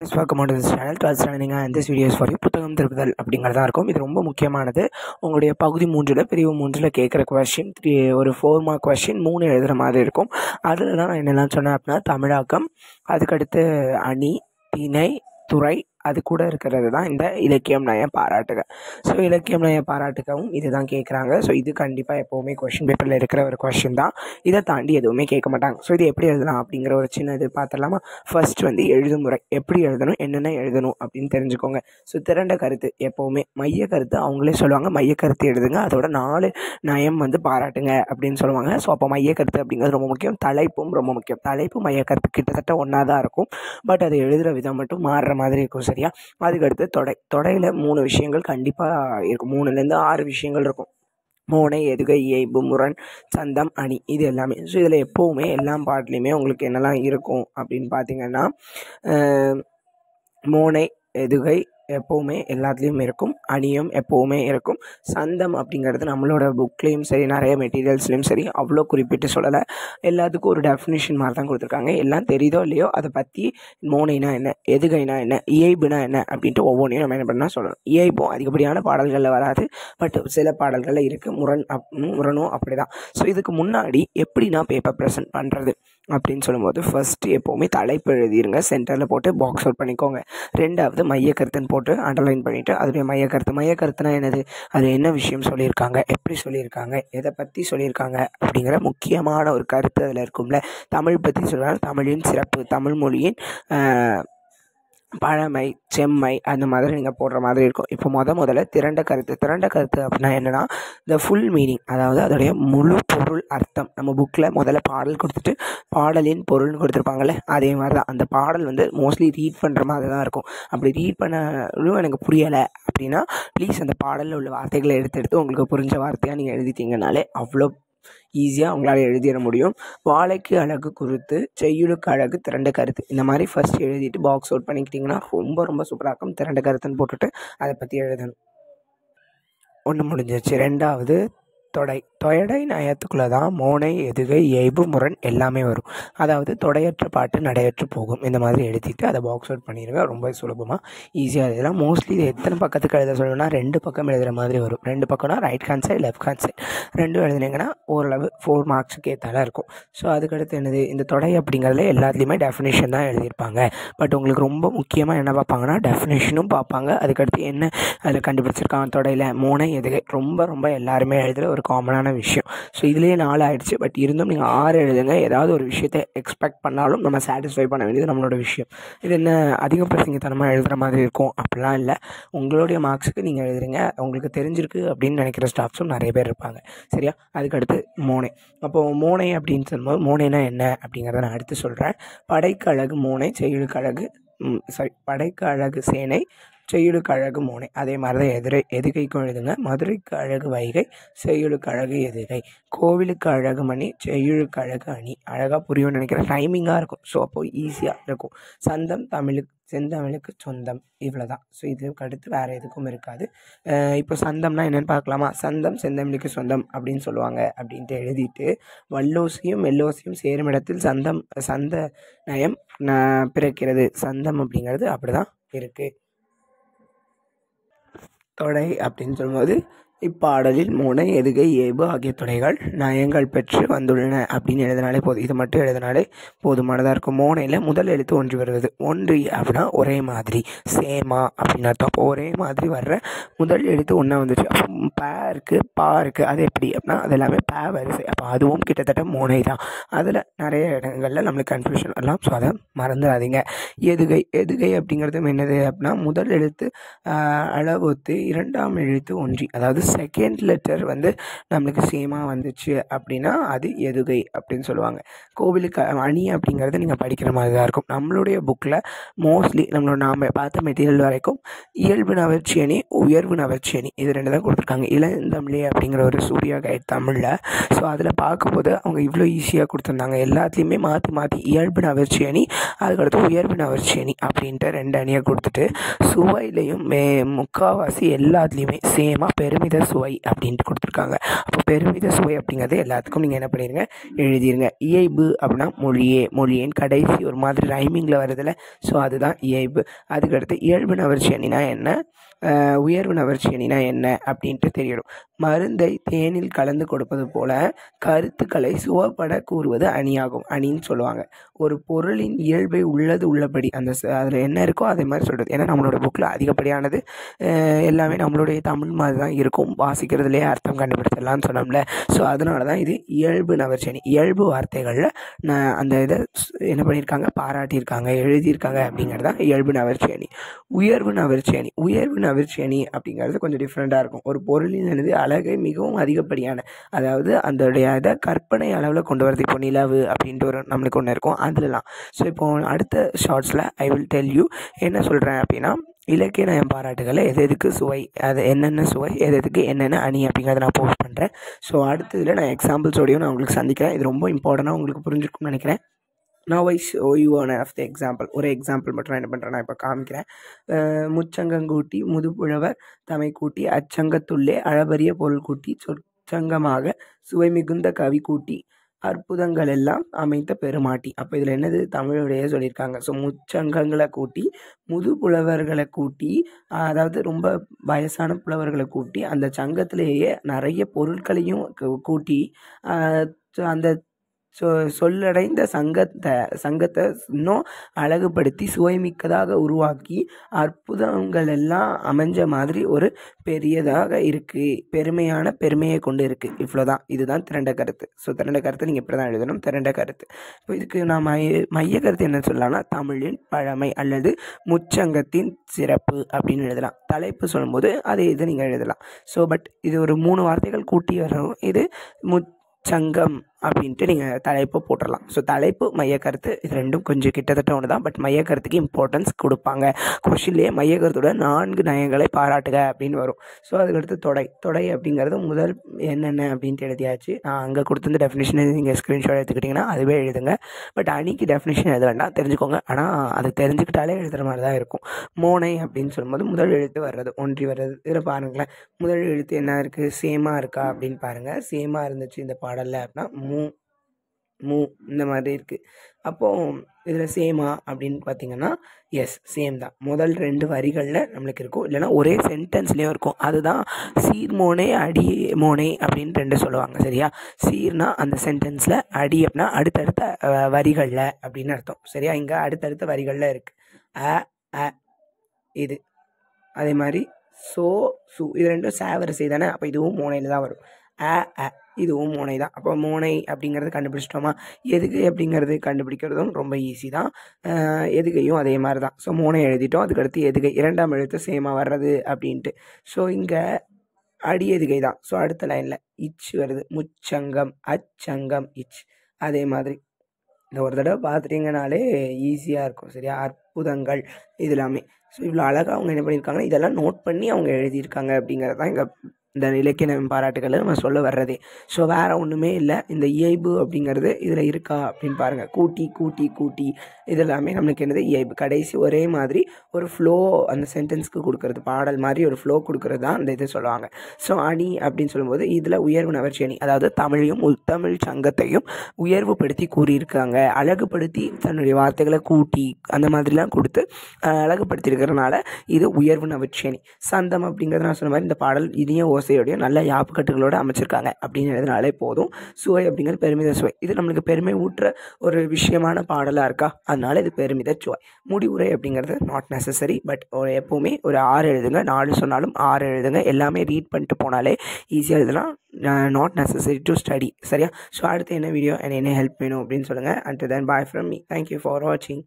Welcome to this channel 12th standard and this videos for you. புத்தகம் திருப்புதல் அப்படிங்கிறதா இருக்கும். இது ரொம்ப முக்கியமானது. உங்களுடைய பகுதி 3 பிரிவு 3 கேட்குற கொஸ்டின் ஒரு 4 மார்க் கொஸ்டின் 3 எழுதுகிற மாதிரி இருக்கும். அதில் தான் நான் என்னெல்லாம் சொன்னேன் அப்படின்னா, தமிழாக்கம், அதுக்கடுத்து அணி, திணை, துறை, அது கூட இருக்கிறது தான் இந்த இலக்கியம் நயம் பாராட்டுக. ஸோ இலக்கியம் நயம் பாராட்டுகவும் இது தான் கேட்குறாங்க. ஸோ இது கண்டிப்பாக எப்போவுமே கொஷின் பேப்பரில் இருக்கிற ஒரு கொஷின் தான். இதை தாண்டி எதுவுமே கேட்க மாட்டாங்க. ஸோ இது எப்படி எழுதலாம் அப்படிங்கிற ஒரு சின்ன இது பார்த்துடலாமா? ஃபர்ஸ்ட் எழுதும் முறை எப்படி எழுதணும், என்னென்ன எழுதணும் அப்படின்னு தெரிஞ்சுக்கோங்க. ஸோ திரண்ட கருத்து எப்போவுமே மைய கருத்து அவங்களே சொல்லுவாங்க, மைய கருத்து எழுதுங்க, அதோட 4 நயம் பாராட்டுங்க அப்படின்னு சொல்லுவாங்க. ஸோ அப்போ மைய கருத்து அப்படிங்கிறது ரொம்ப முக்கியம். தலைப்பும் ரொம்ப முக்கியம். தலைப்பு மைய கருத்து கிட்டத்தட்ட ஒன்றா தான் இருக்கும். பட் அது எழுதுகிற விதம் மட்டும் மாறுற மாதிரி இருக்கும். சரியா? அதுக்கடுத்து தொடையில் 3 விஷயங்கள் கண்டிப்பாக இருக்கும். 3லேருந்து 6 விஷயங்கள் இருக்கும். மோனை, எதுகை, இயைபு, முரண், சந்தம், அணி, இது எல்லாமே. ஸோ இதில் எப்போவுமே எல்லா பாட்டுலேயுமே உங்களுக்கு என்னெல்லாம் இருக்கும் அப்படின்னு பார்த்தீங்கன்னா, மோனை, எதுகை எப்போவுமே எல்லாத்துலேயும் இருக்கும். அணியும் எப்போவுமே இருக்கும். சந்தம் அப்படிங்கிறது நம்மளோட புக்லேயும் சரி, நிறைய மெட்டீரியல்ஸ்லேயும் சரி அவ்வளோ குறிப்பிட்டு சொல்லலை. எல்லாத்துக்கும் ஒரு டெஃபினிஷன் மாதிரி தான் கொடுத்துருக்காங்க. எல்லாம் தெரியுதோ இல்லையோ அதை பற்றி மோனைனா என்ன, எதுகைனா என்ன, இயைபுனா என்ன அப்படின்ட்டு ஒவ்வொன்றையும் நம்ம என்ன பண்ணால் சொல்லணும். இயைபும் அதிகப்படியான பாடல்களில் வராது, பட் சில பாடல்களில் இருக்குது. முரணும் அப்படி தான். ஸோ இதுக்கு முன்னாடி எப்படி நான் பேப்பர் ப்ரெசென்ட் பண்ணுறது அப்படின்னு சொல்லும்போது, ஃபஸ்ட்டு எப்போவுமே தலைப்பு எழுதிருங்க, சென்டரில் போட்டு பாக்ஸ் அவுட் பண்ணிக்கோங்க. 2வது மையக்கருத்துன்னு போட்டு அண்டர்லைன் பண்ணிவிட்டு அதோடைய மையக்கருத்துனா என்னது, அது என்ன விஷயம் சொல்லியிருக்காங்க, எப்படி சொல்லியிருக்காங்க, எதை பற்றி சொல்லியிருக்காங்க அப்படிங்கிற முக்கியமான ஒரு கருத்து அதில் இருக்கும்ல. தமிழ் பற்றி சொல்கிறாங்க, தமிழின் சிறப்பு, தமிழ் மொழியின் பழமை, செம்மை, அந்த மாதிரி நீங்கள் போடுற மாதிரி இருக்கும். இப்போ முதல்ல திரண்ட கருத்து அப்படின்னா என்னென்னா, த ஃபுல் மீனிங், அதாவது அதோடைய முழு பொருள் அர்த்தம். நம்ம புக்கில் முதல்ல பாடல் கொடுத்துட்டு பாடலின் பொருள்னு கொடுத்துருப்பாங்கள்ல, அதே மாதிரி தான் அந்த பாடல் மோஸ்ட்லி ரீட் பண்ணுற மாதிரி தான் இருக்கும். அப்படி ரீட் பண்ணலும் எனக்கு புரியலை அப்படின்னா ப்ளீஸ் அந்த பாடலில் உள்ள வார்த்தைகளை எடுத்து உங்களுக்கு புரிஞ்ச வார்த்தையாக நீங்கள் எழுதிட்டீங்கனாலே அவ்வளோ ஈஸியாக உங்களால் எழுதிட முடியும். வாழைக்கு அழகு குறுத்து, செய்யுளுக்கு அழகு திரண்ட கருத்து, இந்த மாதிரி ஃபர்ஸ்ட் எழுதிட்டு பாக்ஸ் அவுட் பண்ணிக்கிட்டிங்கன்னா ரொம்ப சூப்பராக இருக்கும். திரண்ட கருத்துன்னு போட்டுட்டு அதை பற்றி எழுதணும். ஒன்று முடிஞ்சிச்சு. 2வது தொடை நயத்துக்குள்ளே தான் மோனை, எதுகை, இயைபு, முரண் எல்லாமே வரும். அதாவது தொடையற்ற பாட்டு நடையற்று போகும், இந்த மாதிரி எழுதிட்டு அதை பாக்ஸ் அவுட் பண்ணிடுங்க. ரொம்ப சுலபமாக ஈஸியாக எழுதலாம். மோஸ்ட்லி இது எத்தனை பக்கத்துக்கு எழுத சொல்லணும்னா 2 பக்கம் எழுதுகிற மாதிரி வரும். 2 பக்கம்னா right hand side, left hand side 2 எழுதுனீங்கன்னா ஓரளவு 4 மார்க்ஸுக்கு ஏற்றால இருக்கும். ஸோ அதுக்கடுத்து என்னது, இந்த தொடை அப்படிங்கிறதுல எல்லாத்துலேயுமே டெஃபினேஷன் தான் எழுதியிருப்பாங்க. பட் உங்களுக்கு ரொம்ப முக்கியமாக என்ன பார்ப்பாங்கன்னா டெஃபினேஷனும் பார்ப்பாங்க. அதுக்கடுத்து என்ன அதில் கண்டுபிடிச்சிருக்காங்க, தொடையில் மோனை, எதுகை ரொம்ப எல்லாருமே எழுதுகிற ஒரு காமனான விஷயம். ஸோ இதுலேயே 4 ஆகிடுச்சு. பட் இருந்தும் நீங்கள் 6 எழுதுங்க. ஏதாவது ஒரு விஷயத்தை எக்ஸ்பெக்ட் பண்ணாலும் நம்ம சாட்டிஸ்ஃபை பண்ண வேண்டியது நம்மளோட விஷயம். இது என்ன அதிக பிரசங்கத்தனமாக எழுதுகிற மாதிரி இருக்கும் அப்படிலாம் இல்லை. உங்களுடைய மார்க்ஸுக்கு நீங்கள் எழுதுறீங்க. உங்களுக்கு தெரிஞ்சிருக்கு அப்படின்னு நினைக்கிற ஸ்டாஃப்ஸும் நிறைய பேர் இருப்பாங்க. சரியா? அதுக்கடுத்து மோனை. அப்போது மோனை அப்படின்னு சொல்லும்போது மோனைனா என்ன அப்படிங்கிறத நான் அடுத்து சொல்கிறேன். படைக்கு அழகு மோனை, செய்யுளுக்கு அழகு படைக்கு அழகு சேனை, செய்யுளுக்கு அழகு மோனை. அதே மாதிரி தான் எதுகைக்கும் எழுதுங்க. மதுரைக்கு அழகு வைகை, செய்யுளுக்கு அழகு எதுகை. கோவிலுக்கு அழகு மணி, செய்யுளுக்கு அழகு அணி. அழகாக புரியும்னு நினைக்கிறேன். ரைமிங்காக இருக்கும். ஸோ அப்போது ஈஸியாக இருக்கும். சந்தம் செந்தமிழுக்கு சொந்தம், இவ்வளோ தான். ஸோ இதுக்கு அடுத்து வேறு எதுக்கும் இருக்காது. இப்போ சந்தம்னா என்னென்னு பார்க்கலாமா? சந்தம் செந்தமிழுக்கு சொந்தம் அப்படின்னு சொல்லுவாங்க அப்படின்ட்டு எழுதிட்டு, வல்லோசியும் மெல்லோசியும் சேரும் இடத்தில் சந்த நயம் பிறக்கிறது. சந்தம் அப்படிங்கிறது அப்படி தான் இருக்குது. தொடை அப்படின்னு சொல்லும்போது, இப்பாடலில் மோனை, எதுகை, இயைபு ஆகிய தொடைகள் நயங்கள் பெற்று வந்துள்ளன அப்படின்னு எழுதினாலே போதும். இது மட்டும் எழுதினாலே போதுமானதாக இருக்கும். மோனையில் முதல் எழுத்து ஒன்றி வருவது. ஒன்று அப்படின்னா ஒரே மாதிரி, சேமா அப்படின்னு அர்த்தம். அப்போ ஒரே மாதிரி வர்ற முதல் எழுத்து ஒன்றா வந்துச்சு. அப்போ ப இருக்குது, பா இருக்குது. அது எப்படி அப்படின்னா அது எல்லாமே ப வரிசை. அப்போ அதுவும் கிட்டத்தட்ட மோனை தான். அதில் நிறைய இடங்களில் நம்மளுக்கு கன்ஃபியூஷன் வரலாம். ஸோ அதை மறந்துடாதீங்க. எதுகை அப்படிங்கிறது என்னது அப்படின்னா முதல் எழுத்து அளவொத்து 2ஆம் எழுத்து ஒன்றி, அதாவது செகண்ட் லெட்டர் நம்மளுக்கு சேமாக வந்துச்சு அப்படின்னா அது எதுகை அப்படின்னு சொல்லுவாங்க. கோவிலுக்கு அணி அப்படிங்கிறது நீங்கள் படிக்கிற மாதிரி தான் இருக்கும். நம்மளுடைய புக்கில் மோஸ்ட்லி நாம் பார்த்த மெட்டீரியல் வரைக்கும் இயல்பு நவர்ச்சி அணி, உயர்வு நவர்ச்சி அணி, இது 2 தான் கொடுத்துருக்காங்க. இளந்தமிழே அப்படிங்கிற ஒரு சூர்யா கைட் தமிழில். ஸோ அதில் பார்க்கும்போது அவங்க இவ்வளோ ஈஸியாக கொடுத்துருந்தாங்க. எல்லாத்துலேயுமே மாற்றி இயல்பு நவர்ச்சி அணி, அதுக்கடுத்து உயர்வு நவர்ச்சி அணி அப்படின்ட்டு 2 அணியை கொடுத்துட்டு சுவையிலையும் முக்கால்வாசி எல்லாத்துலேயுமே சேமாக பெருமித பெருமித சுவை அப்படின்ட்டு கொடுத்துருக்காங்க. அப்போ பெருமித சுவை அப்படிங்கிறது எல்லாத்துக்கும் நீங்கள் என்ன பண்ணிடுங்க, எழுதிருங்க. இயைபு அப்படின்னா மொழியின் கடைசி ஒரு மாதிரி ரைமிங்கில் வருதுல்ல, ஸோ அதுதான் இயைபு. அதுக்கடுத்து இயல்பு நவர்ச்சி அணினா என்ன, உயர்வு நவர்ச்சி அணினா என்ன அப்படின்ட்டு தெரியணும். மருந்தை தேனில் கலந்து கொடுப்பது போல கருத்துக்களை சுவப்பட கூறுவது அணியாகும். அணின்னு சொல்லுவாங்க. ஒரு பொருளின் இயல்பை உள்ளபடி அந்த அதில் என்ன இருக்கோ அதே மாதிரி சொல்கிறது. ஏன்னா நம்மளோட புக்கில் அதிகப்படியானது எல்லாமே நம்மளுடைய தமிழ் மாதிரி தான் இருக்கும். வாசிக்கிறதுலேயே அர்த்தம் கண்டுபிடிச்சிடலான்னு சொன்னோம்ல. ஸோ அதனால தான் இது இயல்பு நவர்ச்சி அணி. இயல்பு வார்த்தைகளில் அந்த இதை என்ன பண்ணியிருக்காங்க, பாராட்டியிருக்காங்க, எழுதியிருக்காங்க அப்படிங்கிறது தான் இயல்பு நவர்ச்சி அணி. உயர்வு நவர்ச்சி அணி அப்படிங்கிறது கொஞ்சம் டிஃப்ரெண்ட்டாக இருக்கும். ஒரு பொருளினது அழகை மிகவும் அதிகப்படியான, அதாவது அதோடைய இதை கற்பனை அளவில் கொண்டு வரது. இப்போ நிலவு அப்படின்ட்டு ஒரு நம்மளுக்கு ஒன்று இருக்கும், அதுலலாம். ஸோ இப்போ அடுத்த ஷார்ட்ஸில் ஐ வில் டெல் யூ என்ன சொல்கிறேன் அப்படின்னா, இலக்கிய நயம் பாராட்டுகளை எதுக்கு சுவை, அது என்னென்ன சுவை, எதுக்கு என்னென்ன அணி அப்படிங்கிறத நான் போஸ்ட் பண்ணுறேன். ஸோ அடுத்ததில் நான் எக்ஸாம்பிள்ஸோடையும் நான் உங்களுக்கு சந்திக்கிறேன். இது ரொம்ப இம்பார்ட்டண்ட்டாக உங்களுக்கு புரிஞ்சிருக்கும்னு நினைக்கிறேன். Now I show you one of the example. ஒரு எக்ஸாம்பிள் மட்டும் நான் என்ன பண்ணுறேன், நான் இப்போ காமிக்கிறேன். முச்சங்கங்கூட்டி முதுப்புழவர் தமை கூட்டி அச்சங்கத்துள்ளே அளபரிய பொருள் கூட்டி சொற்சங்கமாக சுவை மிகுந்த கவி கூட்டி அற்புதங்கள் எல்லாம் அமைத்த பெருமாட்டி. அப்போ இதில் என்னது, தமிழுடைய சொல்லியிருக்காங்க. ஸோ முச்சங்கங்களை கூட்டி முதுப்புலவர்களை கூட்டி, அதாவது ரொம்ப வயசான புலவர்களை கூட்டி அந்த சங்கத்திலேயே நிறைய பொருட்களையும் கூட்டி அந்த சொல்லடைந்த சங்கத்தை இன்னும் அழகுபடுத்தி சுவைமிக்கதாக உருவாக்கி அற்புதங்கள் எல்லாம் அமைஞ்ச மாதிரி ஒரு பெரியதாக இருக்குது, பெருமையை கொண்டு இருக்குது. இவ்வளோதான், இதுதான் திரண்ட கருத்து. ஸோ திரண்ட கருத்து நீங்கள் இப்படி தான் எழுதணும், திரண்ட கருத்து. இப்போ இதுக்கு நான் மைய கருத்து என்ன சொல்லலாம்னா, தமிழின் பழமை அல்லது முச்சங்கத்தின் சிறப்பு அப்படின்னு எழுதலாம். தலைப்பு சொல்லும்போது அதே இது நீங்கள் எழுதலாம். ஸோ பட் இது ஒரு 3 வார்த்தைகள் கூட்டி வரும். இது சங்கம் அப்படின்ட்டு நீங்கள் தலைப்பு போட்டுடலாம். ஸோ தலைப்பு மையக்கருத்து இது ரெண்டும் கொஞ்சம் கிட்டத்தட்ட ஒன்று தான். பட் மையக்கருத்துக்கு இம்பார்ட்டன்ஸ் கொடுப்பாங்க. கொஷின்லேயே மையக்கருத்தோட 4 நயங்களை பாராட்டுக அப்படின்னு வரும். ஸோ அதுக்கடுத்து தொடை அப்படிங்கிறது முதல் என்னென்ன அப்படின்ட்டு எழுதியாச்சு. நான் அங்கே கொடுத்துருந்த டெஃபினேஷனை நீங்கள் ஸ்க்ரீன்ஷாட் எடுத்துக்கிட்டிங்கன்னா அதுவே எழுதுங்க. பட் அணிக்கு டெஃபினேஷன் எழுத வேண்டாம், தெரிஞ்சுக்கோங்க. ஆனால் அது தெரிஞ்சுக்கிட்டாலே எழுதுகிற மாதிரி தான் இருக்கும். மோனை அப்படின்னு சொல்லும்போது முதல் எழுத்து வர்றது, ஒன்றி வர்றது. இதில் பாருங்களேன், முதல் எழுத்து என்ன இருக்குது, சேமாக இருக்கா அப்படின்னு பாருங்கள். சேமாக இருந்துச்சு இந்த பாடலில் அப்படின்னா மூ இந்த மாதிரி இருக்குது. அப்போது இதில் சேமா அப்படின்னு பார்த்தீங்கன்னா எஸ் சேம் தான். முதல் 2 வரிகளில் நம்மளுக்கு இருக்கும், இல்லைனா ஒரே சென்டென்ஸ்லேயும் இருக்கும். அதுதான் சீர்மோனை அடி மோனை அப்படின்னு 2 சொல்லுவாங்க. சரியா, சீர்னா அந்த சென்டென்ஸில், அடி அப்படின்னா அடுத்தடுத்த வரிகளில் அப்படின்னு அர்த்தம். சரியா, இங்கே அடுத்தடுத்த வரிகளில் இருக்குது. அ இது அதே மாதிரி சு இது ரெண்டும் சேவரிசை தானே. அப்போ இதுவும் மோனையில் தான் வரும். இதுவும் மோனை தான். அப்போ மோனை அப்படிங்கிறது கண்டுபிடிச்சிட்டோமா. எதுகை அப்படிங்கிறது கண்டுபிடிக்கிறதும் ரொம்ப ஈஸி தான். எதுகையும் அதே மாதிரி தான். ஸோ மோனை எழுதிட்டோம். அதுக்கடுத்து எதுகை 2ஆம் எழுத்து சேமாக வர்றது அப்படின்ட்டு. ஸோ இங்கே அடி எதுகை தான். ஸோ அடுத்த லைனில் இச் வருது, முச்சங்கம் அச்சங்கம் இச். அதே மாதிரி இந்த ஒரு தடவை பார்த்துட்டிங்கனாலே ஈஸியாக இருக்கும். சரியா, அற்புதங்கள் இது எல்லாமே. ஸோ இவ்வளோ அழகாக அவங்க என்ன பண்ணியிருக்காங்கன்னா இதெல்லாம் நோட் பண்ணி அவங்க எழுதியிருக்காங்க அப்படிங்கிறது தான் இங்கே இந்த இலக்கிய பாராட்டுகளை நம்ம சொல்ல வர்றதே. ஸோ வேறு ஒன்றுமே இல்லை. இந்த இயைபு அப்படிங்கிறது இதில் இருக்கா அப்படின்னு பாருங்கள். கூட்டி இது எல்லாமே நம்மளுக்கு என்னது, இயைபு. கடைசி ஒரே மாதிரி ஒரு ஃப்ளோ அந்த சென்டென்ஸ்க்கு கொடுக்குறது, பாடல் மாதிரி ஒரு ஃப்ளோ கொடுக்குறது தான் அந்த இது சொல்லுவாங்க. ஸோ அணி அப்படின்னு சொல்லும்போது இதில் உயர்வு நவர்ச்சி அணி, அதாவது தமிழையும் முத்தமிழ் சங்கத்தையும் உயர்வுபடுத்தி கூறியிருக்காங்க. அழகுபடுத்தி தன்னுடைய வார்த்தைகளை கூட்டி அந்த மாதிரிலாம் கொடுத்து அழகுபடுத்தியிருக்கிறதுனால இது உயர்வு நவர்ச்சி அணி. சந்தம் அப்படிங்கிறது நான் சொன்ன மாதிரி இந்த பாடல் இனிய ஓசையோடையும் நல்ல யாப்புக்கட்டுகளோடு அமைச்சிருக்காங்க அப்படிங்கிறதுனாலே போதும். சுவை அப்படிங்கிறது பெருமித சுவை. இது நம்மளுக்கு பெருமை ஊற்ற ஒரு விஷயமான பாடலாக இருக்கா, அதனால இது பெருமித சுவை. முடிவுரை அப்படிங்கிறது நாட் நெசசரி. பட் எப்போவுமே ஒரு 6 எழுதுங்க. 4 சொன்னாலும் 6 எழுதுங்க. எல்லாமே ரீட் பண்ணிட்டு போனாலே ஈஸியாக எழுதலாம். Not necessary to study. சரியா, ஸோ அடுத்து என்ன வீடியோ என்ன ஹெல்ப் வேணும் அப்படின்னு சொல்லுங்கள். And then bye from me. Thank you for வாட்சிங்.